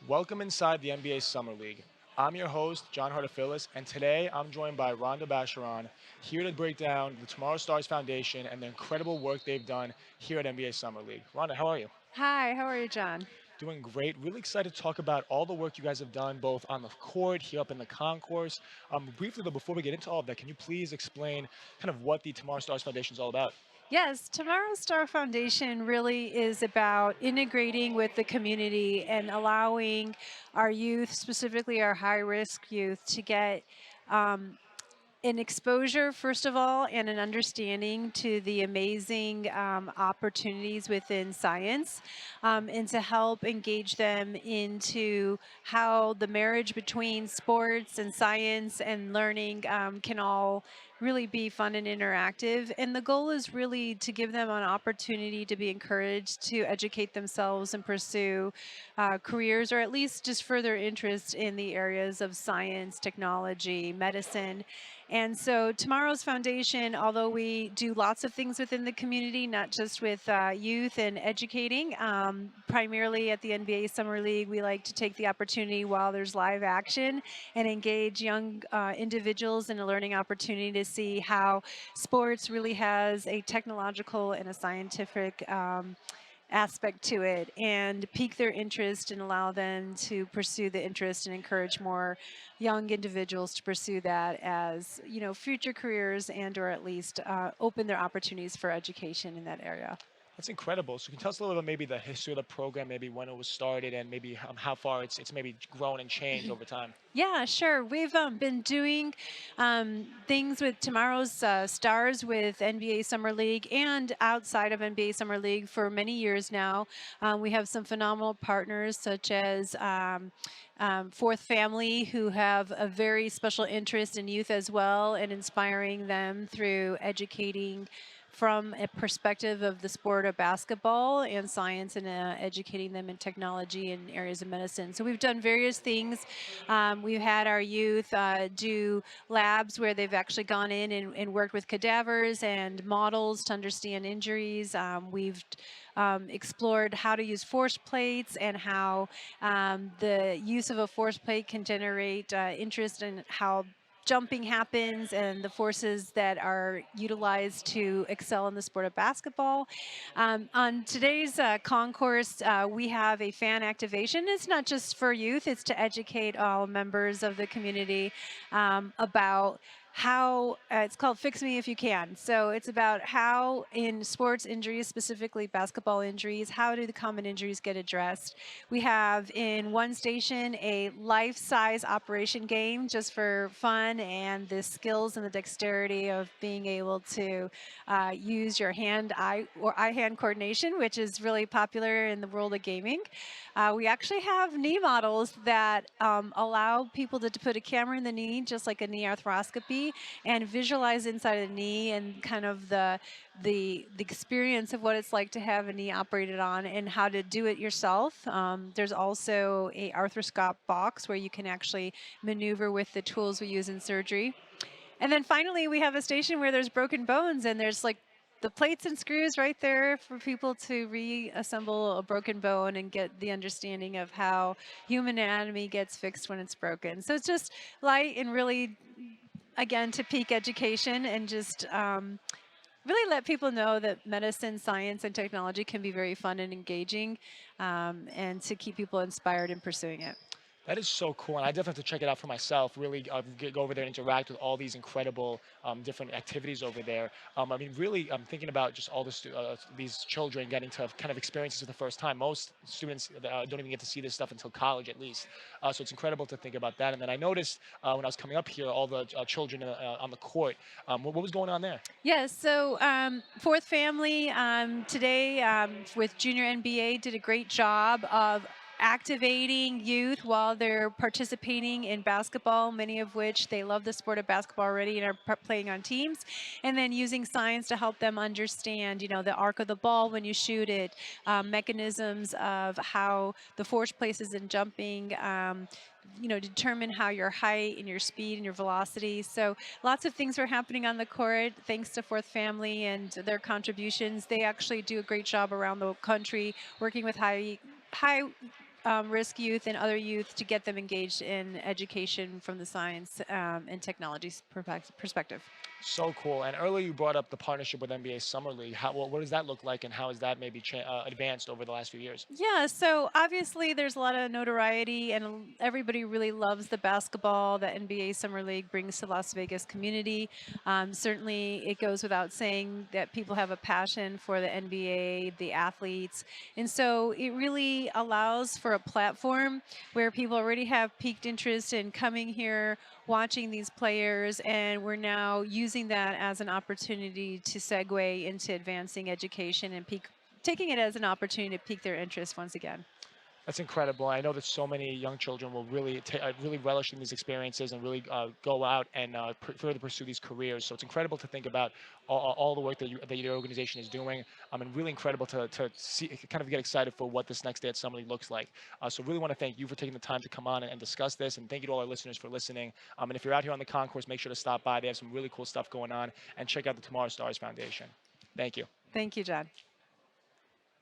Welcome inside the NBA Summer League. I'm your host, John Hartophilus, and today I'm joined by Randa Bascharon, here to break down the Tomorrow Stars Foundation and the incredible work they've done here at NBA Summer League. Randa, how are you? Hi, how are you, John? Doing great. Really excited to talk about all the work you guys have done, both on the court, here up in the concourse. Briefly, though, before we get into all of that, can you please explain kind of what the Tomorrow Stars Foundation is all about? Yes, Tomorrow Star Foundation really is about integrating with the community and allowing our youth, specifically our high risk youth, to get um, an exposure, first of all, and an understanding to the amazing opportunities within science, and to help engage them into how the marriage between sports and science and learning can all really be fun and interactive. And the goal is really to give them an opportunity to be encouraged to educate themselves and pursue careers, or at least just further interest in the areas of science, technology, medicine. And so Tomorrow's Foundation, although we do lots of things within the community, not just with youth and educating, primarily at the NBA Summer League, we like to take the opportunity while there's live action and engage young individuals in a learning opportunity to see how sports really has a technological and a scientific aspect to it, and pique their interest and allow them to pursue the interest and encourage more young individuals to pursue that as future careers, and or at least open their opportunities for education in that area. That's incredible. So can you tell us a little bit about maybe the history of the program, maybe when it was started, and maybe how far it's maybe grown and changed over time? Yeah, sure. We've been doing things with Tomorrow's Stars with NBA Summer League and outside of NBA Summer League for many years now. We have some phenomenal partners such as Fourth Family, who have a very special interest in youth as well and inspiring them through educating from a perspective of the sport of basketball and science, and educating them in technology and areas of medicine. So we've done various things. We've had our youth do labs where they've actually gone in and worked with cadavers and models to understand injuries. We've explored how to use force plates and how the use of a force plate can generate interest in how jumping happens and the forces that are utilized to excel in the sport of basketball. On today's concourse, we have a fan activation. It's not just for youth, it's to educate all members of the community about how it's called Fix Me If You Can. So it's about how in sports injuries, specifically basketball injuries, how do the common injuries get addressed? We have in one station a life-size operation game just for fun and the skills and the dexterity of being able to use your hand-eye or eye-hand coordination, which is really popular in the world of gaming. We actually have knee models that allow people to put a camera in the knee, just like a knee arthroscopy, and visualize inside of the knee and kind of the experience of what it's like to have a knee operated on and how to do it yourself. There's also a arthroscope box where you can actually maneuver with the tools we use in surgery. And then finally, we have a station where there's broken bones, and there's like the plates and screws right there for people to reassemble a broken bone and get the understanding of how human anatomy gets fixed when it's broken. So it's just light and really, again, to peak education and just really let people know that medicine, science, and technology can be very fun and engaging, and to keep people inspired in pursuing it. That is so cool, and I definitely have to check it out for myself. Really, go over there and interact with all these incredible different activities over there. I mean, really, I'm thinking about just all these children getting to kind of experience this for the first time. Most students don't even get to see this stuff until college, at least. So it's incredible to think about that. And then I noticed when I was coming up here, all the children on the court. What was going on there? Yes, so Fourth Family today with Junior NBA did a great job of activating youth while they're participating in basketball, many of which they love the sport of basketball already and are playing on teams, and then using science to help them understand, the arc of the ball when you shoot it, mechanisms of how the force places in jumping, determine how your height and your speed and your velocity. So lots of things were happening on the court thanks to Fourth Family and their contributions. They actually do a great job around the country working with high risk youth and other youth to get them engaged in education from the science and technology perspective. So cool. And earlier you brought up the partnership with NBA Summer League. What does that look like, and how has that maybe advanced over the last few years? Yeah, so obviously there's a lot of notoriety, and everybody really loves the basketball that NBA Summer League brings to Las Vegas community. Certainly, it goes without saying that people have a passion for the NBA, the athletes, and so it really allows for a platform where people already have piqued interest in coming here, watching these players, and we're now using that as an opportunity to segue into advancing education and taking it as an opportunity to pique their interest once again. That's incredible. I know that so many young children will really really relish in these experiences and really go out and further pursue these careers. So it's incredible to think about all the work that your organization is doing. And really incredible to see, kind of get excited for what this next day at Summer League looks like. So really want to thank you for taking the time to come on and discuss this, and thank you to all our listeners for listening. And if you're out here on the concourse, make sure to stop by. They have some really cool stuff going on, and check out the Tomorrow Stars Foundation. Thank you. Thank you, John.